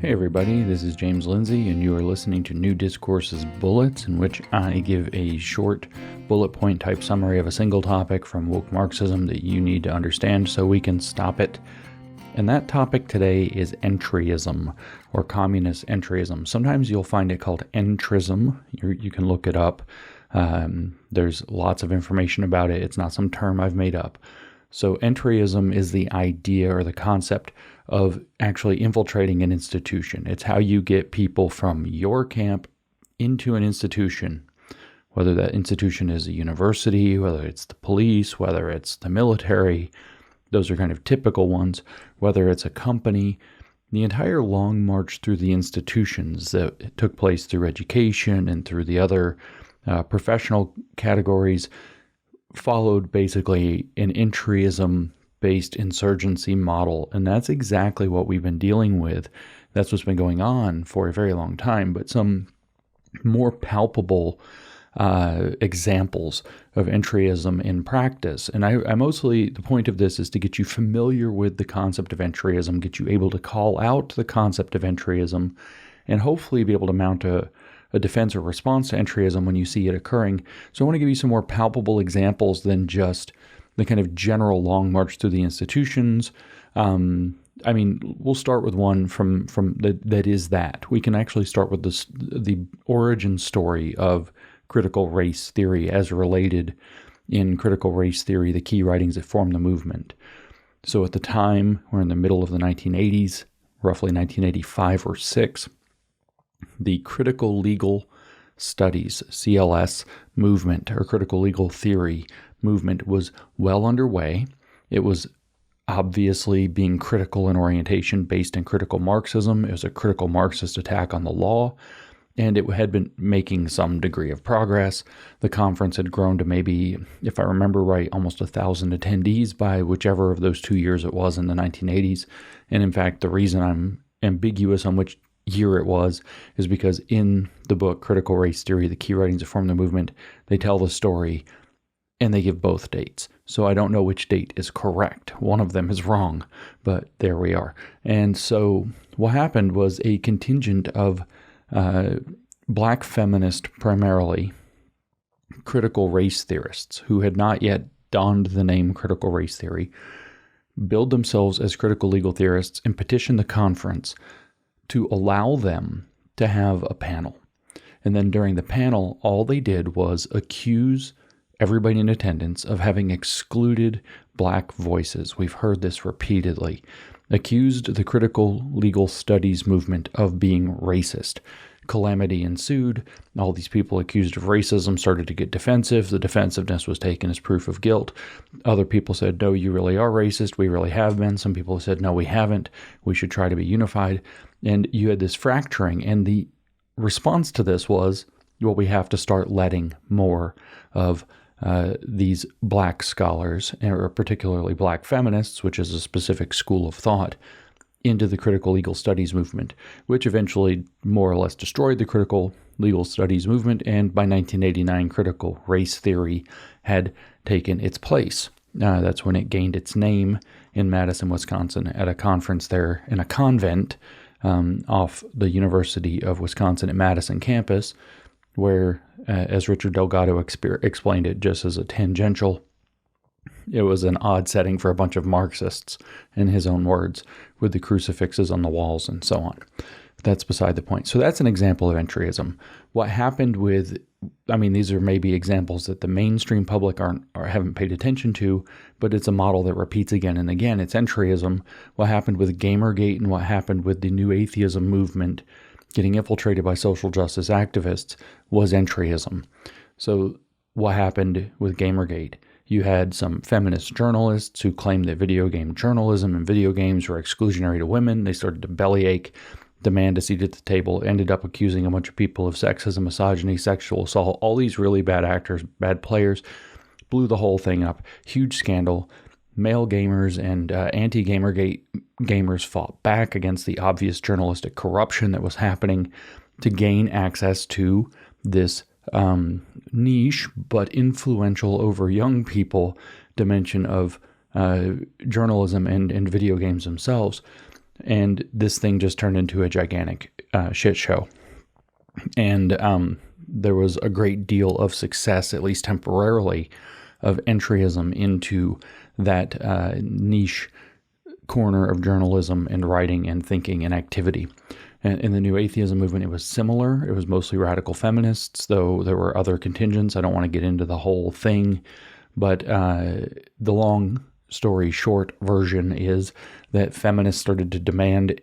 Hey everybody, this is James Lindsay, and you are listening to New Discourses Bullets, in which I give a short bullet point type summary of a single topic from Woke Marxism that you need to understand so we can stop it. And that topic today is entryism, or communist entryism. Sometimes you'll find it called entrism. You can look it up. There's lots of information about it. It's not some term I've made up. So entryism is the idea or the concept of actually infiltrating an institution. It's how you get people from your camp into an institution, whether that institution is a university, whether it's the police, whether it's the military. Those are kind of typical ones, whether it's a company. The entire long march through the institutions that took place through education and through the other professional categories followed basically an entryism-based insurgency model, and that's exactly what we've been dealing with. That's what's been going on for a very long time, but some more palpable examples of entryism in practice. And I mostly, the point of this is to get you familiar with the concept of entryism, get you able to call out the concept of entryism, and hopefully be able to mount a defense or response to entryism when you see it occurring. So I want to give you some more palpable examples than just the kind of general long march through the institutions. We'll start with one from that is that. We can actually start with the origin story of critical race theory as related in critical race theory, the key writings that form the movement. So at the time, we're in the middle of the 1980s, roughly 1985 or 6, the critical legal studies, CLS movement, or critical legal theory movement, was well underway. It was obviously being critical in orientation based in critical Marxism. It was a critical Marxist attack on the law, and it had been making some degree of progress. The conference had grown to maybe, if I remember right, almost 1,000 attendees by whichever of those 2 years it was in the 1980s. And in fact, the reason I'm ambiguous on which year it was is because in the book Critical Race Theory, the key writings that form the movement, they tell the story and they give both dates. So I don't know which date is correct. One of them is wrong, but there we are. And so what happened was a contingent of black feminist, primarily critical race theorists who had not yet donned the name critical race theory, billed themselves as critical legal theorists and petitioned the conference to allow them to have a panel. And then during the panel, all they did was accuse everybody in attendance of having excluded black voices. We've heard this repeatedly. Accused the critical legal studies movement of being racist. Calamity ensued. All these people accused of racism started to get defensive. The defensiveness was taken as proof of guilt. Other people said, no, you really are racist. We really have been. Some people said, no, we haven't. We should try to be unified. And you had this fracturing. And the response to this was, well, we have to start letting more of these black scholars, or particularly black feminists, which is a specific school of thought, into the critical legal studies movement, which eventually more or less destroyed the critical legal studies movement. And by 1989, critical race theory had taken its place. That's when it gained its name in Madison, Wisconsin, at a conference there in a convent off the University of Wisconsin at Madison campus, where, as Richard Delgado explained it just as a tangential, it was an odd setting for a bunch of Marxists, in his own words, with the crucifixes on the walls and so on. That's beside the point. So that's an example of entryism. What happened with, these are maybe examples that the mainstream public haven't paid attention to, but it's a model that repeats again and again. It's entryism. What happened with Gamergate and what happened with the New Atheism movement getting infiltrated by social justice activists was entryism. So what happened with Gamergate? You had some feminist journalists who claimed that video game journalism and video games were exclusionary to women. They started to bellyache, demand a seat at the table, ended up accusing a bunch of people of sexism, misogyny, sexual assault, all these really bad actors, bad players, blew the whole thing up. Huge scandal. Male gamers and anti-Gamergate gamers fought back against the obvious journalistic corruption that was happening to gain access to this niche but influential over young people dimension of journalism and video games themselves. And this thing just turned into a gigantic shit show. And there was a great deal of success, at least temporarily, of entryism into that niche corner of journalism and writing and thinking and activity. And in the New Atheism movement, it was similar. It was mostly radical feminists, though there were other contingents. I don't want to get into the whole thing, but the long story short version is that feminists started to demand,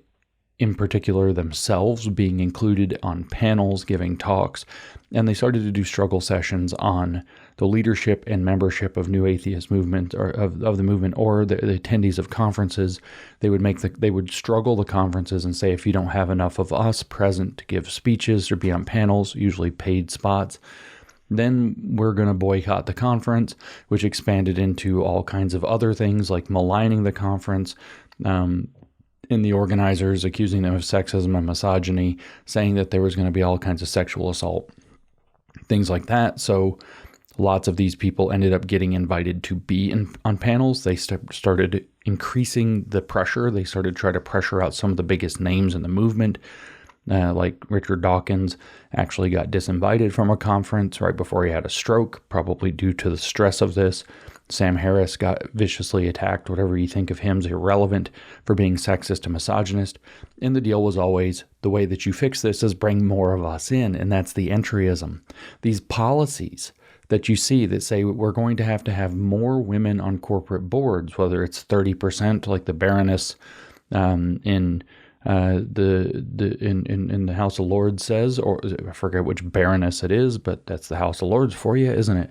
in particular, themselves being included on panels, giving talks, and they started to do struggle sessions on the leadership and membership of New Atheist movement, or of the movement, or the attendees of conferences. They would struggle the conferences and say, if you don't have enough of us present to give speeches or be on panels, usually paid spots, then we're going to boycott the conference, which expanded into all kinds of other things like maligning the conference, in the organizers, accusing them of sexism and misogyny, saying that there was going to be all kinds of sexual assault, things like that. So lots of these people ended up getting invited to be on panels. They started increasing the pressure. They started trying to pressure out some of the biggest names in the movement, like Richard Dawkins actually got disinvited from a conference right before he had a stroke, probably due to the stress of this. Sam Harris got viciously attacked. Whatever you think of him is irrelevant for being sexist and misogynist. And the deal was always, the way that you fix this is bring more of us in, and that's the entryism. These policies that you see that say we're going to have more women on corporate boards, whether it's 30% like the Baroness in the House of Lords says, or I forget which Baroness it is, but that's the House of Lords for you, isn't it?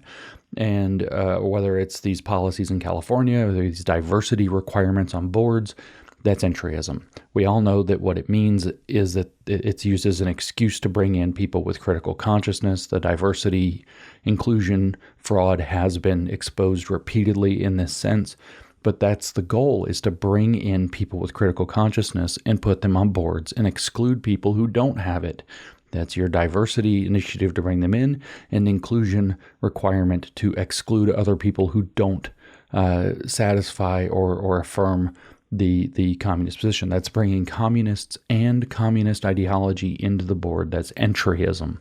And whether it's these policies in California or these diversity requirements on boards, that's entryism. We all know that what it means is that it's used as an excuse to bring in people with critical consciousness. The diversity inclusion fraud has been exposed repeatedly in this sense, but that's the goal, is to bring in people with critical consciousness and put them on boards and exclude people who don't have it. That's your diversity initiative to bring them in, and inclusion requirement to exclude other people who don't satisfy or affirm the communist position. That's bringing communists and communist ideology into the board. That's entryism.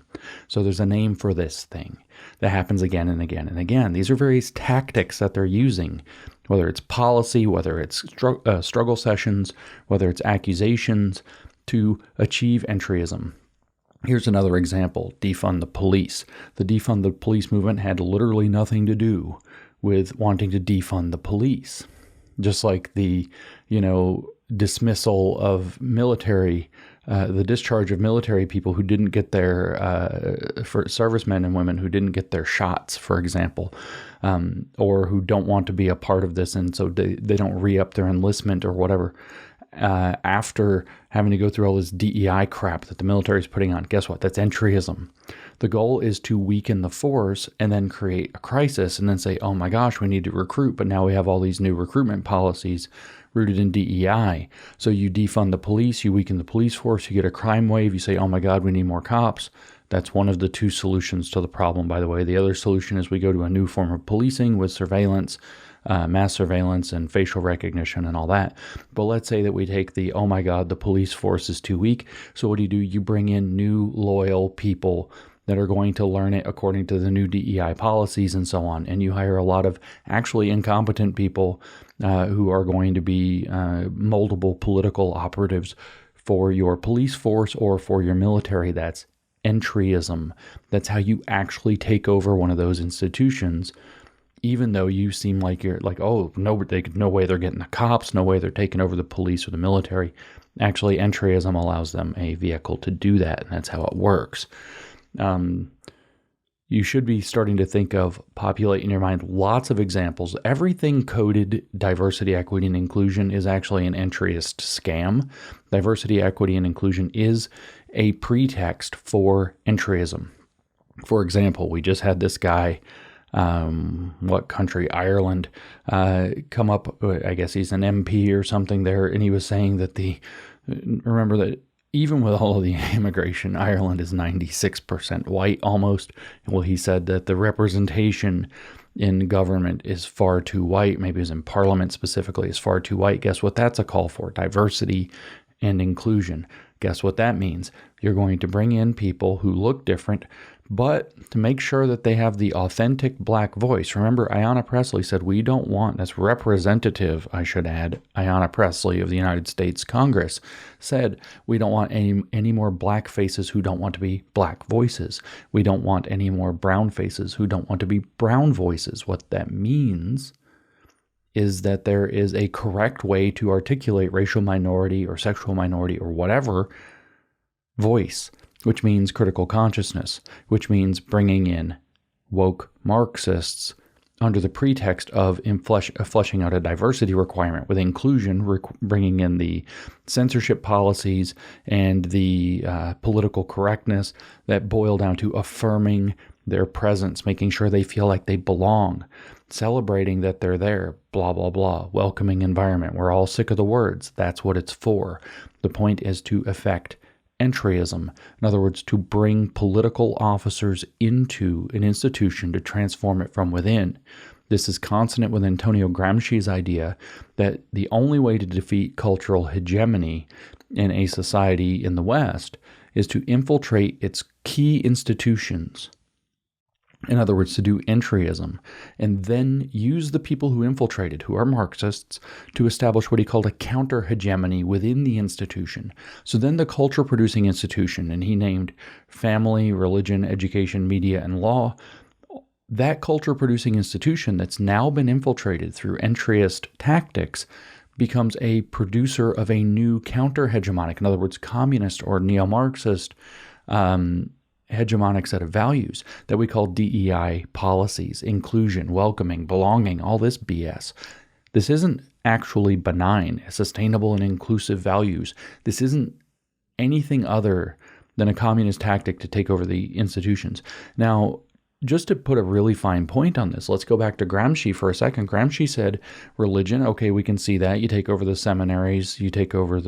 So there's a name for this thing that happens again and again and again. These are various tactics that they're using, whether it's policy, whether it's struggle sessions, whether it's accusations, to achieve entryism. Here's another example: defund the police. The defund the police movement had literally nothing to do with wanting to defund the police. Just like the, dismissal of military, the discharge of military people who didn't get their, for servicemen and women who didn't get their shots, for example, or who don't want to be a part of this, and so they don't re-up their enlistment or whatever. After having to go through all this DEI crap that the military is putting on. Guess what? That's entryism. The goal is to weaken the force and then create a crisis and then say, oh my gosh, we need to recruit, but now we have all these new recruitment policies rooted in DEI. So you defund the police, you weaken the police force, you get a crime wave, you say, oh my God, we need more cops. That's one of the two solutions to the problem, by the way. The other solution is we go to a new form of policing with surveillance, mass surveillance and facial recognition and all that. But let's say that we take the, oh my God, the police force is too weak. So what do? You bring in new loyal people that are going to learn it according to the new DEI policies and so on. And you hire a lot of actually incompetent people who are going to be moldable political operatives for your police force or for your military. That's entryism. That's how you actually take over one of those institutions, even though you seem like you're like, oh, no way they're getting the cops, no way they're taking over the police or the military. Actually, entryism allows them a vehicle to do that, and that's how it works. You should be starting to think of, populate in your mind lots of examples. Everything coded diversity, equity, and inclusion is actually an entryist scam. Diversity, equity, and inclusion is a pretext for entryism. For example, we just had this guy, what country, Ireland, come up, I guess he's an MP or something there, and he was saying that remember that even with all of the immigration, Ireland is 96% white almost. Well, he said that the representation in government is far too white, maybe it was in parliament specifically, is far too white. Guess what that's a call for? Diversity and inclusion. Guess what that means? You're going to bring in people who look different, but to make sure that they have the authentic black voice. Remember, Ayanna Pressley said, we don't want, that's representative, I should add, Ayanna Pressley of the United States Congress said, we don't want any more black faces who don't want to be black voices. We don't want any more brown faces who don't want to be brown voices. What that means is that there is a correct way to articulate racial minority or sexual minority or whatever voice, which means critical consciousness, which means bringing in woke Marxists under the pretext of fleshing out a diversity requirement with inclusion, bringing in the censorship policies and the political correctness that boil down to affirming their presence, making sure they feel like they belong, celebrating that they're there, blah, blah, blah, welcoming environment. We're all sick of the words. That's what it's for. The point is to effect entryism. In other words, to bring political officers into an institution to transform it from within. This is consonant with Antonio Gramsci's idea that the only way to defeat cultural hegemony in a society in the West is to infiltrate its key institutions. In other words, to do entryism, and then use the people who infiltrated, who are Marxists, to establish what he called a counter-hegemony within the institution. So then the culture-producing institution, and he named family, religion, education, media, and law, that culture-producing institution that's now been infiltrated through entryist tactics becomes a producer of a new counter-hegemonic, in other words, communist or neo-Marxist hegemonic set of values that we call DEI policies, inclusion, welcoming, belonging, all this BS. This isn't actually benign, sustainable and inclusive values. This isn't anything other than a communist tactic to take over the institutions. Now, just to put a really fine point on this, let's go back to Gramsci for a second. Gramsci said religion, okay, we can see that. You take over the seminaries, you take over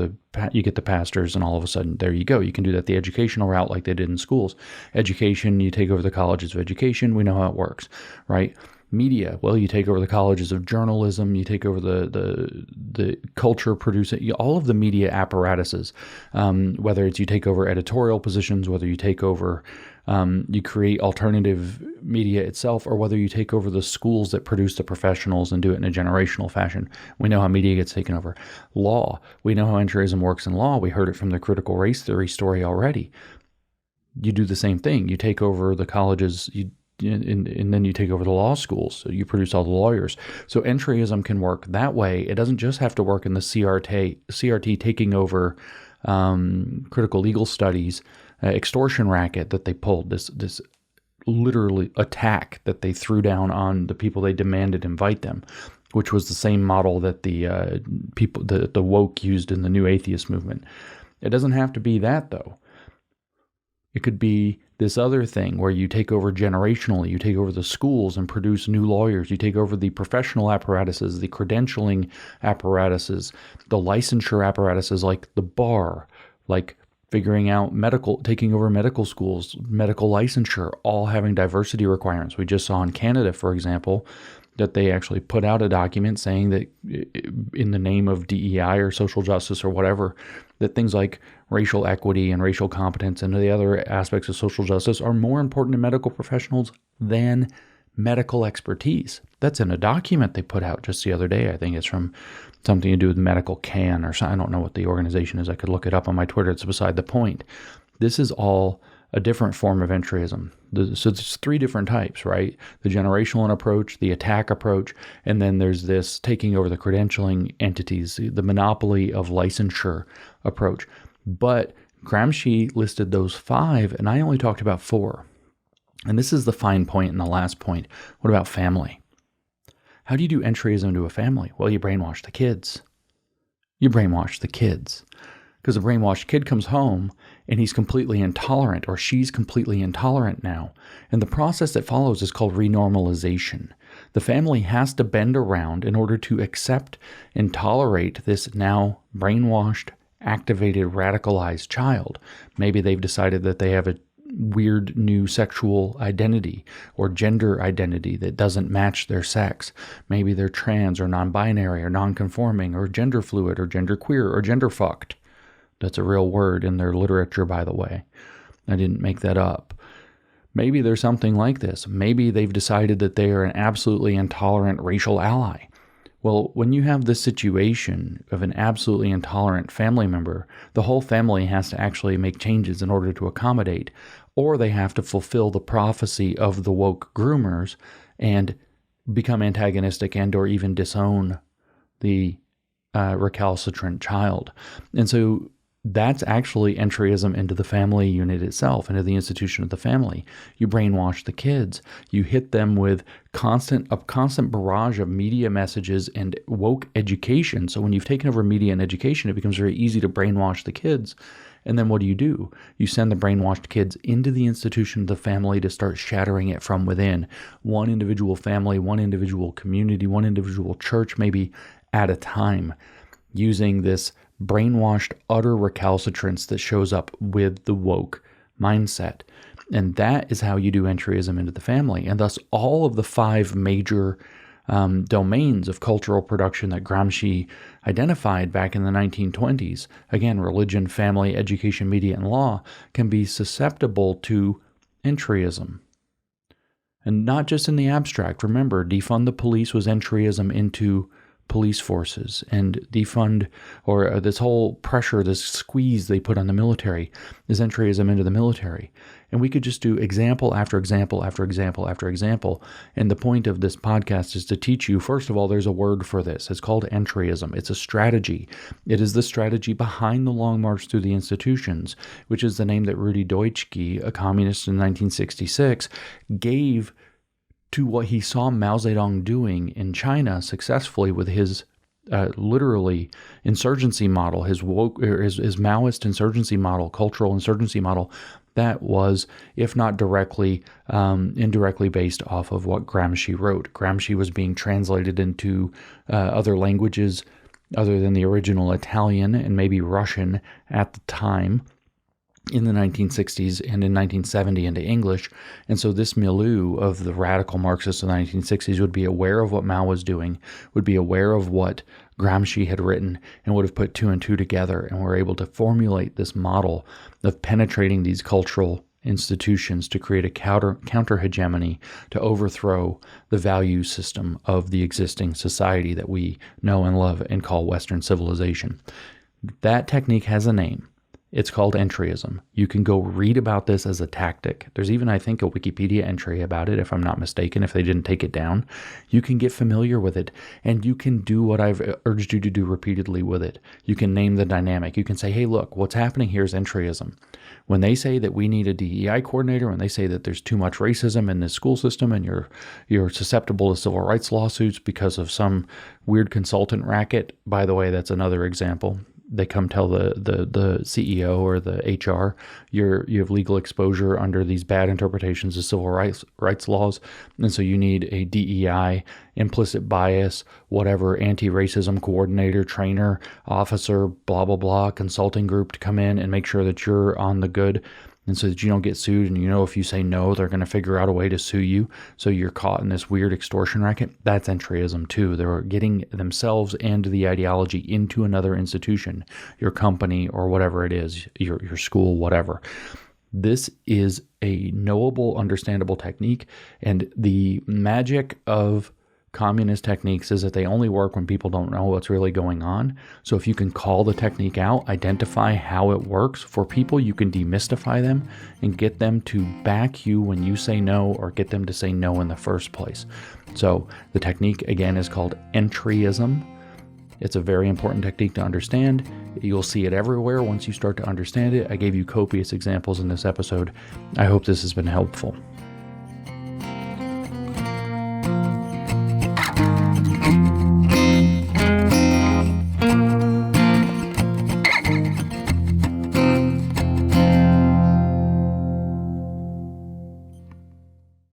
you get the pastors, and all of a sudden, there you go. You can do that the educational route like they did in schools. Education, you take over the colleges of education. We know how it works, right? Media, well, you take over the colleges of journalism, you take over the culture producing, all of the media apparatuses, whether it's you take over editorial positions, whether you take over, you create alternative media itself, or whether you take over the schools that produce the professionals and do it in a generational fashion. We know how media gets taken over. Law, we know how entryism works in law. We heard it from the critical race theory story already. You do the same thing. You take over the colleges, and then you take over the law schools, so you produce all the lawyers. So entryism can work that way. It doesn't just have to work in the CRT taking over critical legal studies, extortion racket that they pulled, this literally attack that they threw down on the people they demanded invite them, which was the same model that the woke used in the new atheist movement. It doesn't have to be that, though. It could be this other thing where you take over generationally, you take over the schools and produce new lawyers, you take over the professional apparatuses, the credentialing apparatuses, the licensure apparatuses like the bar, like figuring out taking over medical schools, medical licensure, all having diversity requirements. We just saw in Canada, for example, that they actually put out a document saying that in the name of DEI or social justice or whatever, that things like racial equity and racial competence and the other aspects of social justice are more important to medical professionals than medical expertise. That's in a document they put out just the other day. I think it's from something to do with Medical Can or something. I don't know what the organization is. I could look it up on my Twitter. It's beside the point. This is all a different form of entryism. So there's three different types, right? The generational approach, the attack approach, and then there's this taking over the credentialing entities, the monopoly of licensure approach. But Gramsci listed those 5, and I only talked about 4. And this is the fine point and the last point. What about family? How do you do entryism to a family? Well, you brainwash the kids. You brainwash the kids. Because a brainwashed kid comes home and he's completely intolerant, or she's completely intolerant now. And the process that follows is called renormalization. The family has to bend around in order to accept and tolerate this now brainwashed, activated, radicalized child. Maybe they've decided that they have weird new sexual identity or gender identity that doesn't match their sex. Maybe they're trans or non-binary or non-conforming or gender fluid or gender queer or gender fucked. That's a real word in their literature, by the way. I didn't make that up. Maybe there's something like this. Maybe they've decided that they are an absolutely intolerant racial ally. Well, when you have this situation of an absolutely intolerant family member, the whole family has to actually make changes in order to accommodate, or they have to fulfill the prophecy of the woke groomers and become antagonistic and or even disown the recalcitrant child. And so that's actually entryism into the family unit itself, into the institution of the family. You brainwash the kids. You hit them with a constant barrage of media messages and woke education. So when you've taken over media and education, it becomes very easy to brainwash the kids. And then what do? You send the brainwashed kids into the institution of the family to start shattering it from within. One individual family, one individual community, one individual church, maybe at a time, using this brainwashed utter recalcitrance that shows up with the woke mindset. And that is how you do entryism into the family. And thus all of the 5 major domains of cultural production that Gramsci identified back in the 1920s, again, religion, family, education, media, and law, can be susceptible to entryism. And not just in the abstract. Remember, defund the police was entryism into police forces, and defund, or this whole pressure, this squeeze they put on the military is entryism into the military. And we could just do example after example after example after example. And the point of this podcast is to teach you, first of all, there's a word for this. It's called entryism. It's a strategy. It is the strategy behind the long march through the institutions, which is the name that Rudi Dutschke, a communist in 1966, gave to what he saw Mao Zedong doing in China successfully with his literally insurgency model, his Maoist insurgency model, cultural insurgency model, that was, if not directly, indirectly based off of what Gramsci wrote. Gramsci was being translated into other languages other than the original Italian and maybe Russian at the time, in the 1960s and in 1970 into English. And so this milieu of the radical Marxists of the 1960s would be aware of what Mao was doing, would be aware of what Gramsci had written, and would have put 2 and 2 together, and were able to formulate this model of penetrating these cultural institutions to create a counter hegemony to overthrow the value system of the existing society that we know and love and call Western civilization. That technique has a name. It's called entryism. You can go read about this as a tactic. There's even, I think, a Wikipedia entry about it, if I'm not mistaken, if they didn't take it down. You can get familiar with it, and you can do what I've urged you to do repeatedly with it. You can name the dynamic. You can say, hey, look, what's happening here is entryism. When they say that we need a DEI coordinator, when they say that there's too much racism in this school system and you're susceptible to civil rights lawsuits because of some weird consultant racket, by the way, that's another example. They come tell the CEO or the HR, you have legal exposure under these bad interpretations of civil rights laws, and so you need a DEI, implicit bias, whatever, anti-racism coordinator, trainer, officer, blah, blah, blah, consulting group to come in and make sure that you're on the good, and so that you don't get sued. And if you say no, they're going to figure out a way to sue you. So you're caught in this weird extortion racket. That's entryism too. They're getting themselves and the ideology into another institution, your company or whatever it is, your school, whatever. This is a knowable, understandable technique. And the magic of communist techniques is that they only work when people don't know what's really going on. So if you can call the technique out, identify how it works for people, you can demystify them and get them to back you when you say no, or get them to say no in the first place. So the technique, again, is called entryism. It's a very important technique to understand. You'll see it everywhere once you start to understand it. I gave you copious examples in this episode. I hope this has been helpful.